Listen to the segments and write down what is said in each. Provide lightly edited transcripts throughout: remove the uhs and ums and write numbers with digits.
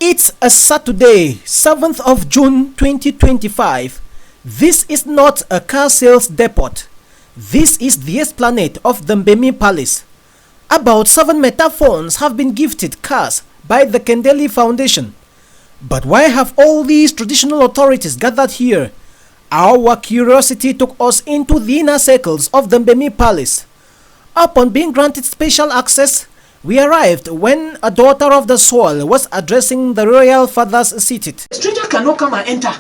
It's a Saturday, 7th of June 2025. This is not a car sales depot. This is the esplanade of the Mbemi Palace. About 7 Metaphones have been gifted cars by the Kendeli Foundation. But why have all these traditional authorities gathered here? Our curiosity took us into the inner circles of the Mbemi Palace. Upon being granted special access, we arrived when a daughter of the soil was addressing the royal fathers seated. Stranger cannot come and enter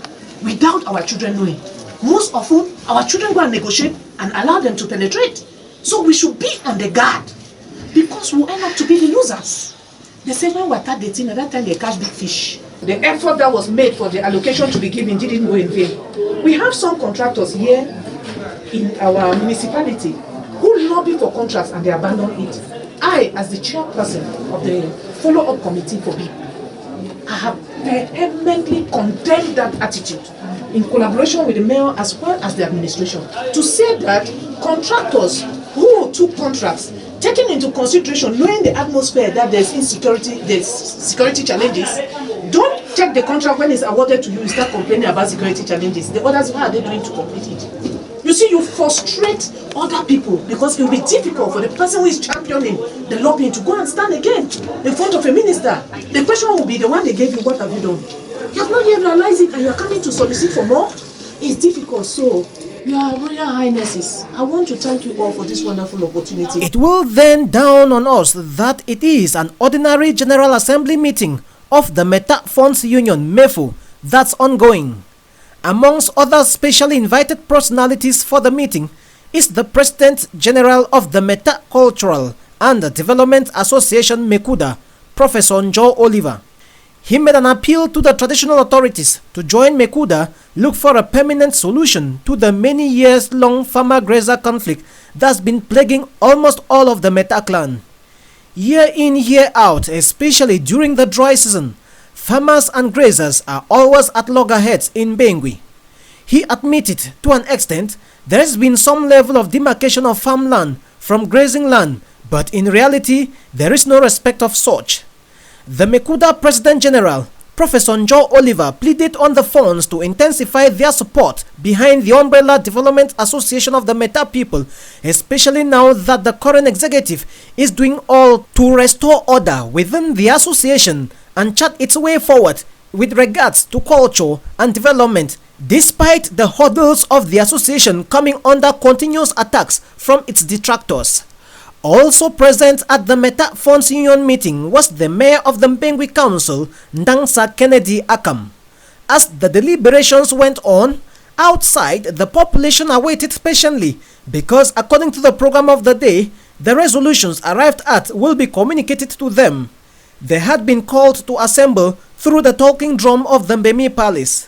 without our children knowing. Most often, our children go and negotiate and allow them to penetrate. So we should be on the guard because we'll end up to be the losers. The same when we attack the team, at that time they catch big fish. The effort that was made for the allocation to be given didn't go in vain. We have some contractors here in our municipality who lobby for contracts and they abandon it. I, as the chairperson of the follow-up committee for BIP, I have vehemently condemned that attitude in collaboration with the mayor as well as the administration to say that contractors who took contracts, taking into consideration, knowing the atmosphere that there's insecurity, there's security challenges, don't take the contract when it's awarded to you and start complaining about security challenges. The others, what are they doing to complete it? You see, you frustrate other people because it will be difficult for the person who is championing the lobbying to go and stand again in front of a minister. The question will be the one they gave you, what have you done? You have not yet realized it and you are coming to solicit for more? It's difficult. So, Your Royal Highnesses, I want to thank you all for this wonderful opportunity. It will then dawn on us that it is an ordinary General Assembly meeting of the Fons Union, MEFU, that's ongoing. Amongst other specially invited personalities for the meeting is the President General of the Meta Cultural and Development Association MECUDA, Professor Joe Oliver. He made an appeal to the traditional authorities to join MECUDA, look for a permanent solution to the many years-long farmer-grazer conflict that's been plaguing almost all of the Meta clan. Year in, year out, especially during the dry season, farmers and grazers are always at loggerheads in Mbemi. He admitted to an extent there has been some level of demarcation of farmland from grazing land, but in reality there is no respect of such. The MECUDA President General, Professor Joe Oliver, pleaded on the funds to intensify their support behind the Umbrella Development Association of the Meta people, especially now that the current executive is doing all to restore order within the association and chart its way forward with regards to culture and development, despite the hurdles of the association coming under continuous attacks from its detractors. Also present at the Fons Union meeting was the mayor of the Mbemi Council, Ndangsa Kennedy Akam. As the deliberations went on, outside the population awaited patiently because according to the program of the day, the resolutions arrived at will be communicated to them. They had been called to assemble through the talking drum of the Mbemi Palace.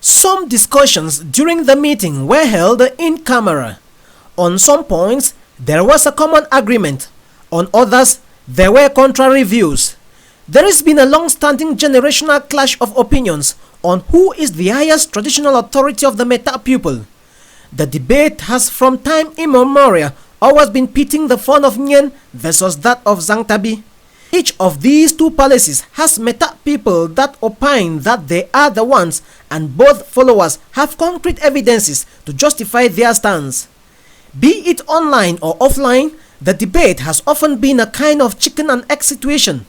Some discussions during the meeting were held in camera. On some points, there was a common agreement. On others, there were contrary views. There has been a long-standing generational clash of opinions on who is the highest traditional authority of the Meta people. The debate has from time immemorial always been pitting the Fon of Union versus that of Zangtabi. Each of these two palaces has Meta people that opine that they are the ones, and both followers have concrete evidences to justify their stance. Be it online or offline, the debate has often been a kind of chicken and egg situation.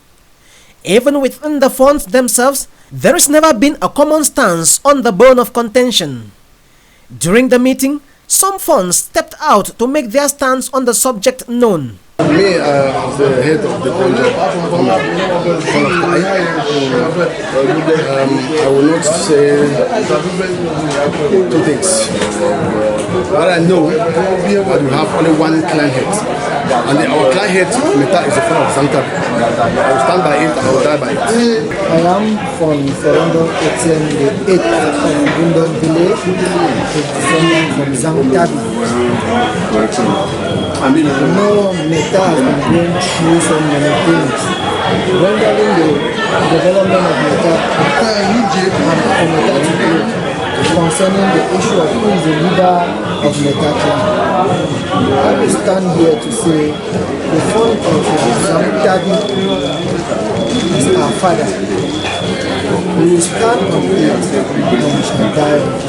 Even within the Fons themselves, there has never been a common stance on the bone of contention. During the meeting, some Fons stepped out to make their stance on the subject known. Me, as the head of the Bonjo, I will not say two things. What I know that we have only one clan head, and our clan head, Meta, is the son of Santa. I will stand by it, I will die by it. I am from Serondo Etienne, the 8th of Gundon village, descending from Zangtabi. No, Meta has been going through so many things. Regarding the development of Meta, and for Meta to grow, concerning the issue of who is the leader of Meta clan. I will stand here to say the font of Zangtabi is our father. We will stand on it and we shall die on it.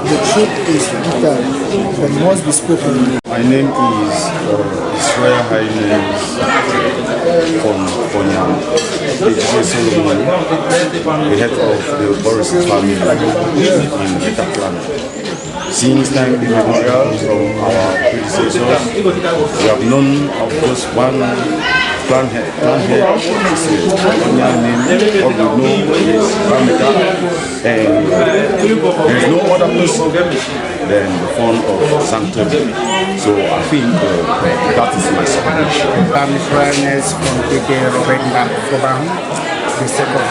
The truth is bitter, but must be spoken. My name is His Royal Highness Fons Union, Solomon, the head of the Boris family in Beta clan. Since time immemorial from our predecessors, we have known of just one clan head is a name, all we know is Bamita, and there is no other person than the font of Sanctum. So I think that is my submission. I'm His Royalness from K.K. Robert Mbemi, the second,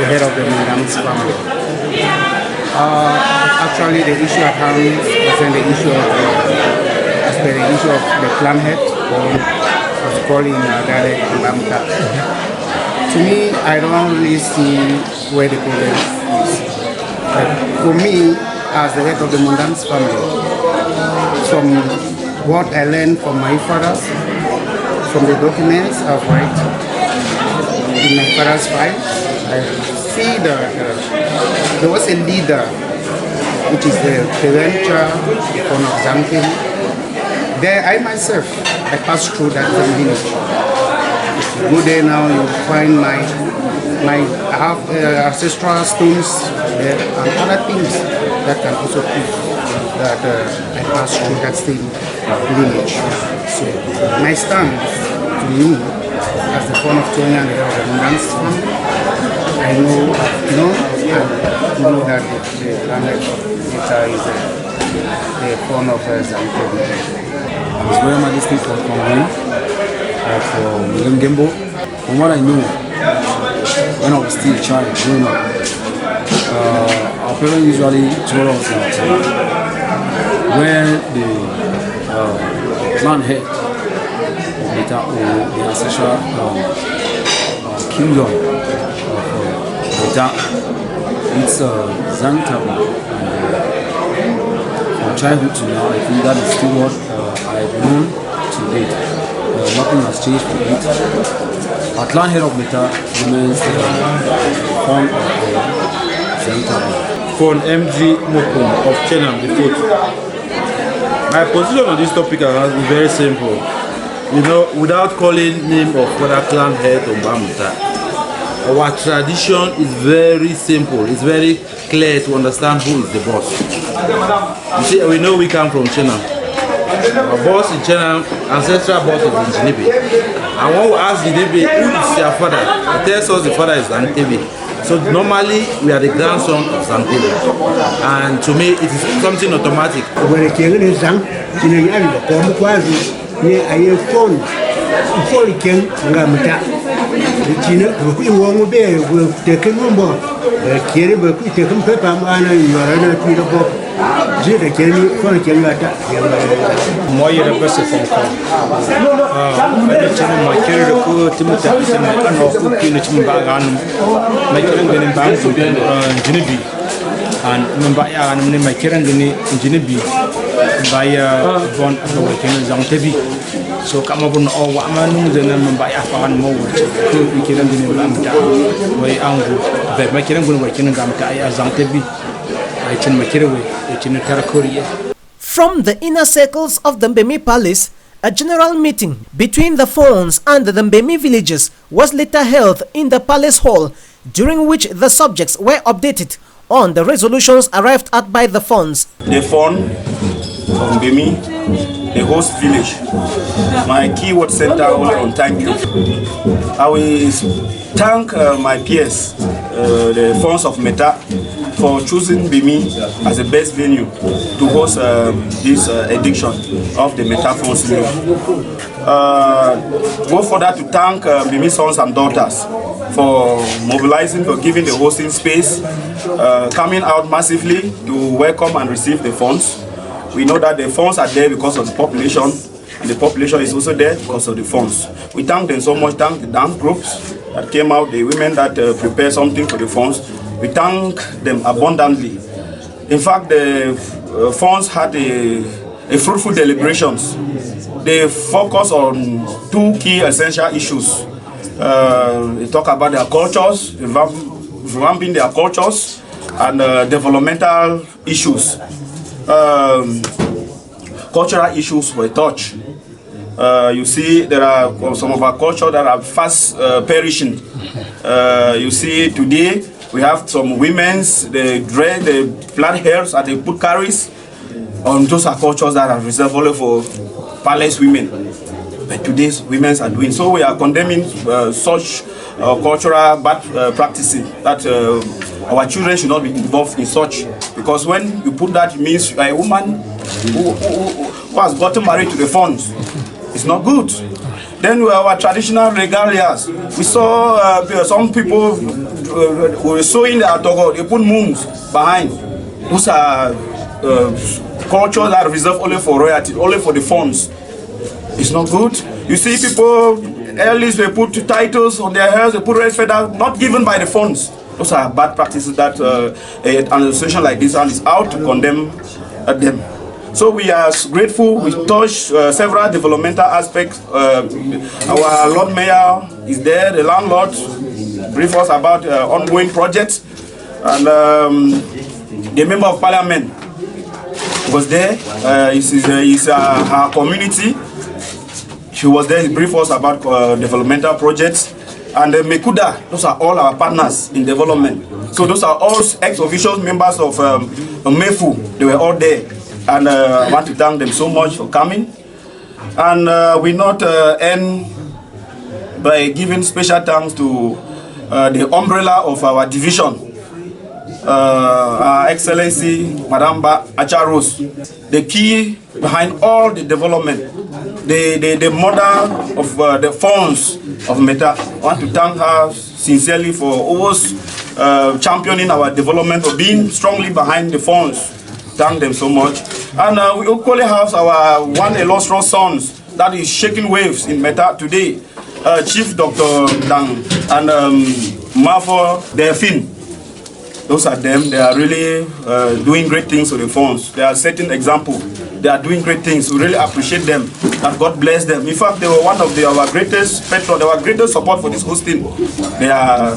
the head of the Mundam's family. Actually, the issue at hand was the issue of the clan head, or was calling direct Lamta. To me, I don't really see where the problem is. But for me, as the head of the Mundam's family, from what I learned from my fathers, from the documents I've read in my father's file, I see that there was a leader, which is the parental son of Zamkin. There, I myself, I passed through that village. If you go there now, you find I have ancestral stones there and other things that can also prove that I passed through that same village. So my stand to me, as the son of Tony and the head of the Mundam's family, I know that the planet is the son of Zamkin. His Royal Majesty for Congo, for Mbemi. From what I know, when I was still a child growing up, our parents usually told us that when the clan head of Meta, or the ancestral kingdom of Meta, it's Zangtabi. From childhood to now, I think that is still what I've known to date. Nothing has changed for it. Our clan head of Meta remains the form of the center. From MG Mokum of Chenam, the fourth. My position on this topic has been very simple. You know, without calling name of other clan head of Bamita, our tradition is very simple. It's very clear to understand who is the boss. You see, we know we come from Chenam. Our boss in Chenam, ancestral boss is in Jinibi. And when we ask Jinibi, who is your father? He tells us the father is Zantebi. So normally, we are the grandson of Zantebi. And to me, it is something automatic. Moi, je reste van Kong. Ik heb mijn kinderen gekocht, ik heb mijn ook kinderen bagan. Mijn kinderen zijn bang voor Jinibi. En mijn baia en mijn kinderen zijn Jinibi. Baia van mijn kinderen zijn Tebi. So kama pun awak manu dengan membayar pakan mau ke pikiran dini ulang dah. Wai anggu, baik makiran guna makiran gam kaya Zantebi. Ai chin makiran wai, ai chin Korea. From the inner circles of the Mbemi Palace, a general meeting between the Fons and the Mbemi villagers was later held in the palace hall, during which the subjects were updated on the resolutions arrived at by the Fons. The Fons of Mbemi the host village. My keyword center on thank you. I will thank my peers, the Fons of Meta, for choosing Beamei as the best venue to host this edition of the Meta Fons Union. Go further to thank Beamei sons and daughters for mobilizing, for giving the hosting space, coming out massively to welcome and receive the funds. We know that the funds are there because of the population, and the population is also there because of the funds. We thank them so much, thank the dance groups that came out, the women that prepared something for the funds. We thank them abundantly. In fact, the funds had a fruitful deliberations. They focus on two key essential issues. They talk about their cultures, revamping their cultures, and developmental issues. Cultural issues were touched. You see, there are some of our culture that are fast perishing. You see, today we have some women's, they dread the black hairs and they put carries on those are cultures that are reserved only for palace women. But today's women are doing so. We are condemning such cultural bad practices that our children should not be involved in such, because when you put that, it means a woman who has gotten married to the funds. It's not good. Then our traditional regalias, we saw some people were sewing their togo, they put moons behind. Those are cultures that are reserved only for royalty, only for the funds. It's not good. You see people, early they put titles on their hairs, they put red feather, not given by the funds. Those are bad practices that an association like this one is out to condemn them. So we are grateful. We touched several developmental aspects. Our Lord Mayor is there, the landlord briefed us about ongoing projects, and the Member of Parliament was there. He's our community. She was there, he briefed us about developmental projects. And Mekuda, those are all our partners in development. So those are all ex-officials, members of MEFU. They were all there. And I want to thank them so much for coming. And we not end by giving special thanks to the umbrella of our division, Our Excellency Madam Acharos, the key behind all the development, the mother of the funds of Meta. I want to thank her sincerely for always championing our development, for being strongly behind the funds. Thank them so much. And we equally have our one illustrious sons that is shaking waves in Meta today, Chief Dr. Dang and Mafo Delphine. Those are them. They are really doing great things with the funds. They are setting example. They are doing great things. We really appreciate them, and God bless them. In fact, they were one of our greatest patrons. They were greatest support for this hosting. They are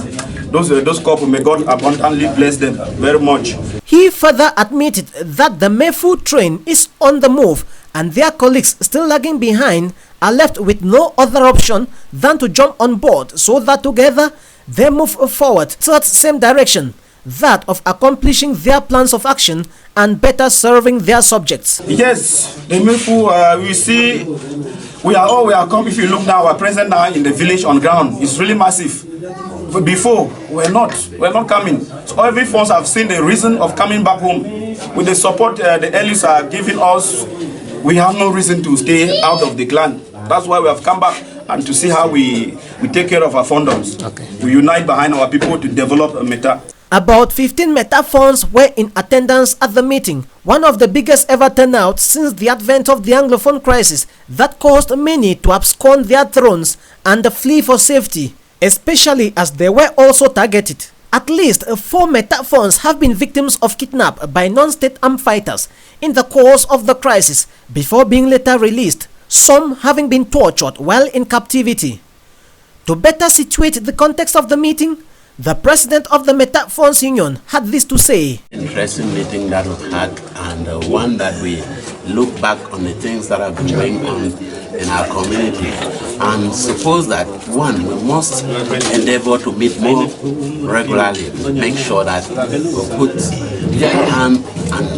those couple. May God abundantly bless them very much. He further admitted that the MEFU train is on the move, and their colleagues still lagging behind are left with no other option than to jump on board, so that together they move forward to that same direction, that of accomplishing their plans of action and better serving their subjects. Yes, the MEFU, we see, we are coming. If you look now, our presence now in the village on ground is really massive. But before, we're not coming. So every funds have seen the reason of coming back home. With the support the elites are giving us, we have no reason to stay out of the clan. That's why we have come back, and to see how we take care of our funders. Okay. We unite behind our people to develop a Meta. About 15 Meta funds were in attendance at the meeting, one of the biggest ever turnout since the advent of the Anglophone crisis that caused many to abscond their thrones and flee for safety, especially as they were also targeted. At least 4 Meta funds have been victims of kidnap by non-state armed fighters in the course of the crisis before being later released, some having been tortured while in captivity. To better situate the context of the meeting, the president of the Meta Fons Union had this to say. Interesting meeting that we've had, and one that we look back on the things that have been going on in our community, and suppose that one, we must endeavor to meet more regularly, make sure that we put their hand and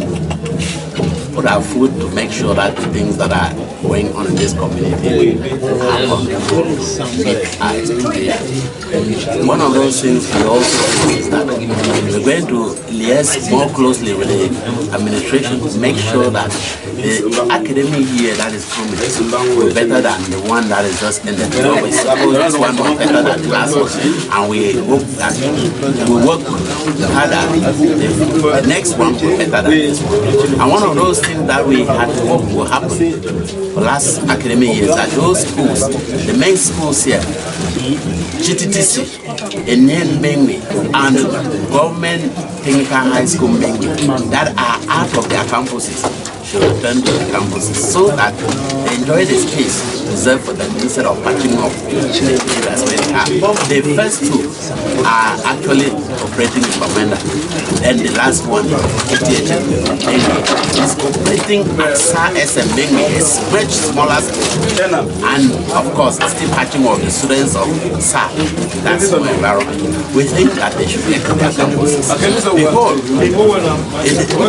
put our foot to make sure that the things that are going on in this community are controlled to meet our expectations. One of those things we also do is that we're going to liaise more closely with the administration to make sure that the academic year that is coming will be better than the one that is just ended. We suppose this one was better than the last one, and we hope that we work harder. The next one will be better than this one. And one of those things that we had to hope will happen for last academic years are those schools, the main schools here, GTTC, Mbemi, and government technical high school Mbemi, that are out of their campuses should return to the campuses so that they enjoy the space reserved for them instead of patching up the areas where they are. The first two are actually operating in Bamenda, and the last one, THS, is operating at SARS and Beamei, a much smaller school, and of course still patching up the students of SAR. That's the environment. We think that they should get to their campuses. Behold,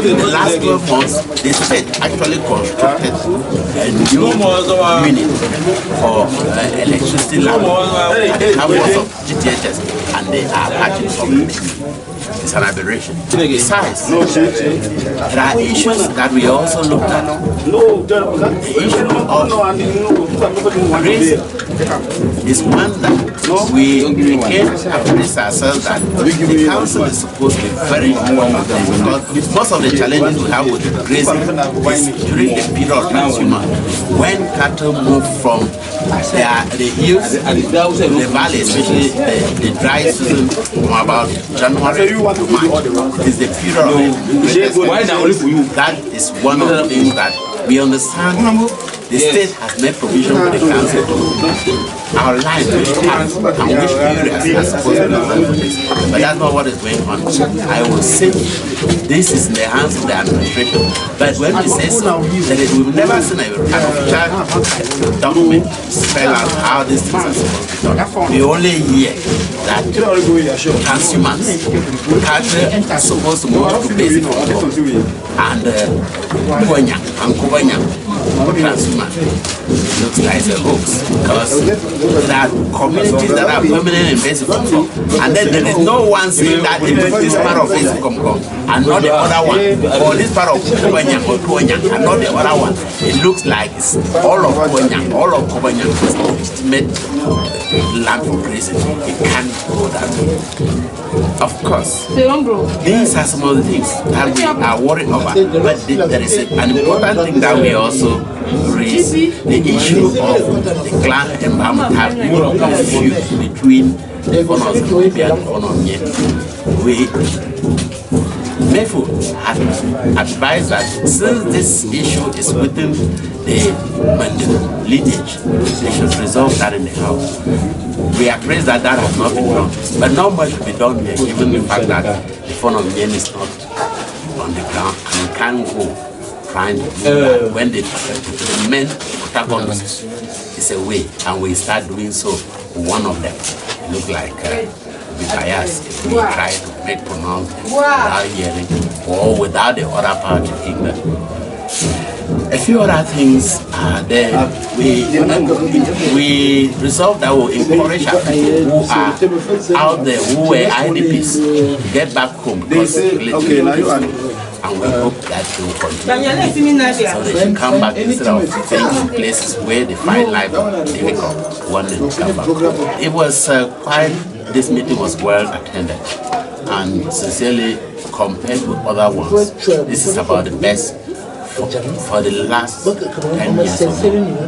in the last 12 months, the state actually constructed a new unit for electricity lab at the campus of GTHS, and they are patching from it's an aberration. Besides, there are issues that we also looked at. The issue of race is one that we became appraised ourselves that the council is supposed to be very involved because most of the challenges we have with grazing is during the period of consumer when cattle move from the hills, the valley, especially the dry season from about January to March is the period of that is one of the things that we understand. The state has made provision for the council to outline which parts and which areas are supposed to be done for this. But that's not what is going on. I will say this is in the hands of the administration. But when we say so, that we've never seen an official document spell out how these things are supposed to be done. We only hear that consumers are supposed to move to basic control and transhuman. It looks like a hoax because there are communities that are permanent in basic control, and then there is no one saying that this part of basic control and not the other one, or this part of Kobanyang or Tuanyang and not the other one. It looks like it's all of Kobanyang, all of Kobanyang is legitimate land for grazing. It can't go that way. Of course, these are some of the things that we are worried over, but there is an important thing that we also raise, the issue of the clan environment have been feud between the Fons Union and Fons Union. Mefu had advised that since this issue is within the lineage, they should resolve that in the house. We appraise that that has not been done, but not much will be done here, given the fact that the Fons Union is not on the ground and can't go trying to do that when the men protagonists is away, and we start doing so. One of them look like be biased if we try to make pronouncements without hearing or without the other party ignorant. A few other things are there. We resolve that will encourage our people who are out there, who were IDPs, to get back home because and we hope that they will continue. So they should come back instead of staying in places where they find life difficult. One to come back home. It was this meeting was well attended, and sincerely compared with other ones, this is about the best for the last 10 years or more.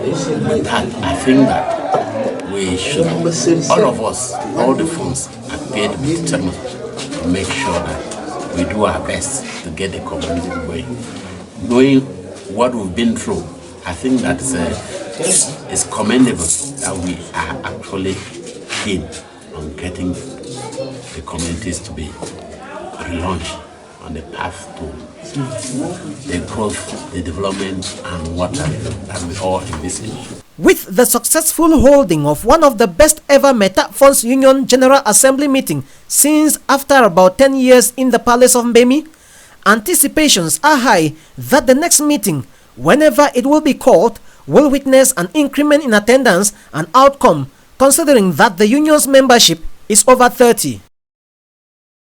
With that, I think that we should, all of us, all the funds, appear to be determined to make sure that we do our best to get the community going. Knowing what we've been through, I think that it's commendable that we are actually keen on getting the communities to be relaunched on the path to the growth, the development, and whatever that we all envisage. With the successful holding of one of the best ever Fons Union General Assembly meeting since after about 10 years in the Palace of Mbemi, Anticipations are high that the next meeting, whenever it will be called, will witness an increment in attendance and outcome, considering that the union's membership is over 30.